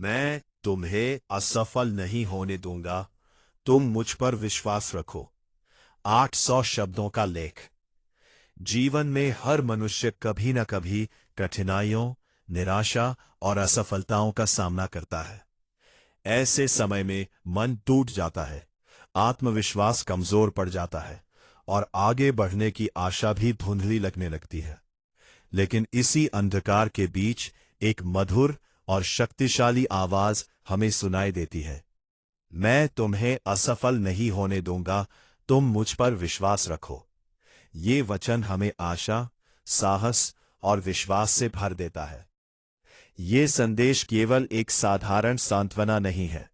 मैं तुम्हें असफल नहीं होने दूंगा। तुम मुझ पर विश्वास रखो। 800 शब्दों का लेख। जीवन में हर मनुष्य कभी न कभी कठिनाइयों, निराशा और असफलताओं का सामना करता है। ऐसे समय में मन टूट जाता है, आत्मविश्वास कमजोर पड़ जाता है और आगे बढ़ने की आशा भी धुंधली लगने लगती है। लेकिन इसी अंधकार के बीच एक मधुर और शक्तिशाली आवाज हमें सुनाई देती है। मैं तुम्हें असफल नहीं होने दूंगा, तुम मुझ पर विश्वास रखो। ये वचन हमें आशा, साहस और विश्वास से भर देता है। ये संदेश केवल एक साधारण सांत्वना नहीं है,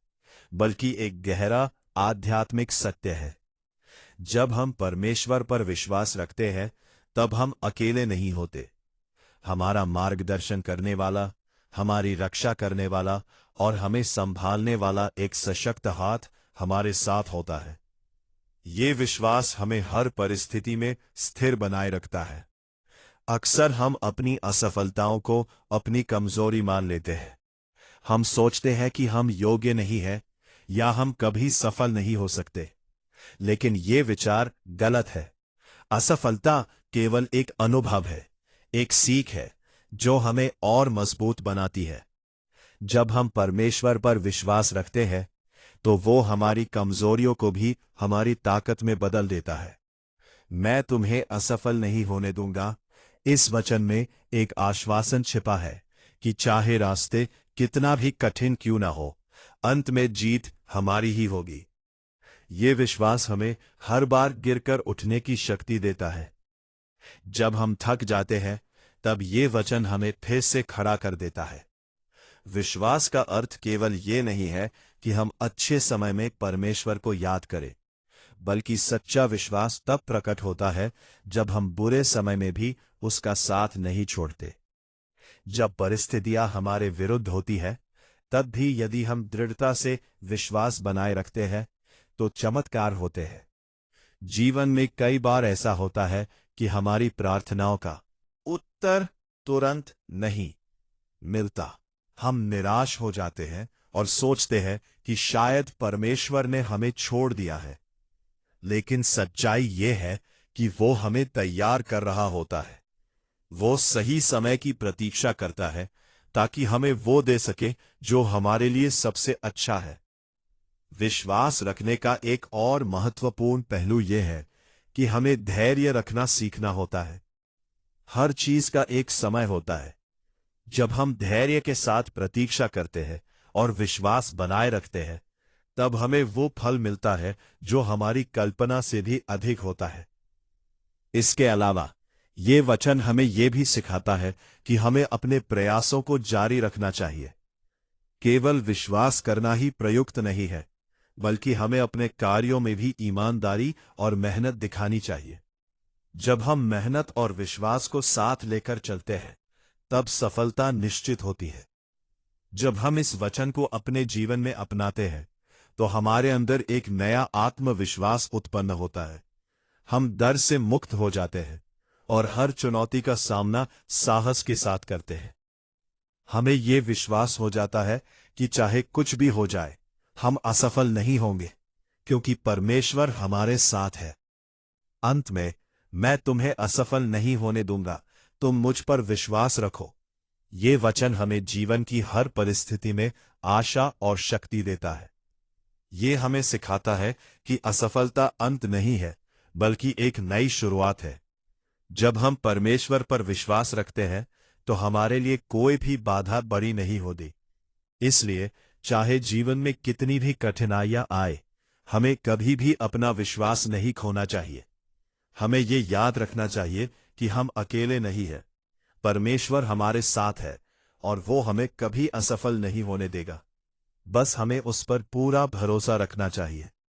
बल्कि एक गहरा आध्यात्मिक सत्य है। जब हम परमेश्वर पर विश्वास रखते हैं, तब हम अकेले नहीं होते। हमारा मार्गदर्शन करने वाला, हमारी रक्षा करने वाला और हमें संभालने वाला एक सशक्त हाथ हमारे साथ होता है। ये विश्वास हमें हर परिस्थिति में स्थिर बनाए रखता है। अक्सर हम अपनी असफलताओं को अपनी कमजोरी मान लेते हैं। हम सोचते हैं कि हम योग्य नहीं हैं या हम कभी सफल नहीं हो सकते। लेकिन ये विचार गलत है। असफलता केवल एक अनुभव है, एक सीख है जो हमें और मजबूत बनाती है। जब हम परमेश्वर पर विश्वास रखते हैं, तो वो हमारी कमजोरियों को भी हमारी ताकत में बदल देता है। मैं तुम्हें असफल नहीं होने दूंगा। इस वचन में एक आश्वासन छिपा है कि चाहे रास्ते कितना भी कठिन क्यों ना हो, अंत में जीत हमारी ही होगी। ये विश्वास हमें हर बार गिरकर उठने की शक्ति देता है। जब हम थक जाते हैं, तब ये वचन हमें फिर से खड़ा कर देता है। विश्वास का अर्थ केवल ये नहीं है कि हम अच्छे समय में परमेश्वर को याद करें, बल्कि सच्चा विश्वास तब प्रकट होता है जब हम बुरे समय में भी उसका साथ नहीं छोड़ते। जब परिस्थितियां हमारे विरुद्ध होती है, तब भी यदि हम दृढ़ता से विश्वास बनाए रखते हैं, तो चमत्कार होते हैं। जीवन में कई बार ऐसा होता है कि हमारी प्रार्थनाओं का उत्तर तुरंत नहीं मिलता। हम निराश हो जाते हैं और सोचते हैं कि शायद परमेश्वर ने हमें छोड़ दिया है। लेकिन सच्चाई ये है कि वो हमें तैयार कर रहा होता है। वो सही समय की प्रतीक्षा करता है ताकि हमें वो दे सके जो हमारे लिए सबसे अच्छा है। विश्वास रखने का एक और महत्वपूर्ण पहलू यह है कि हमें धैर्य रखना सीखना होता है। हर चीज का एक समय होता है। जब हम धैर्य के साथ प्रतीक्षा करते हैं और विश्वास बनाए रखते हैं, तब हमें वो फल मिलता है जो हमारी कल्पना से भी अधिक होता है। इसके अलावा ये वचन हमें यह भी सिखाता है कि हमें अपने प्रयासों को जारी रखना चाहिए। केवल विश्वास करना ही प्रयुक्त नहीं है, बल्कि हमें अपने कार्यों में भी ईमानदारी और मेहनत दिखानी चाहिए। जब हम मेहनत और विश्वास को साथ लेकर चलते हैं, तब सफलता निश्चित होती है। जब हम इस वचन को अपने जीवन में अपनाते हैं, तो हमारे अंदर एक नया आत्मविश्वास उत्पन्न होता है। हम डर से मुक्त हो जाते हैं और हर चुनौती का सामना साहस के साथ करते हैं। हमें यह विश्वास हो जाता है कि चाहे कुछ भी हो जाए, हम असफल नहीं होंगे, क्योंकि परमेश्वर हमारे साथ है। अंत में, मैं तुम्हें असफल नहीं होने दूंगा, तुम मुझ पर विश्वास रखो। ये वचन हमें जीवन की हर परिस्थिति में आशा और शक्ति देता है। ये हमें सिखाता है कि असफलता अंत नहीं है, बल्कि एक नई शुरुआत है। जब हम परमेश्वर पर विश्वास रखते हैं, तो हमारे लिए कोई भी बाधा बड़ी नहीं होती। इसलिए चाहे जीवन में कितनी भी कठिनाइयां आए, हमें कभी भी अपना विश्वास नहीं खोना चाहिए। हमें ये याद रखना चाहिए कि हम अकेले नहीं हैं। परमेश्वर हमारे साथ है और वो हमें कभी असफल नहीं होने देगा। बस हमें उस पर पूरा भरोसा रखना चाहिए।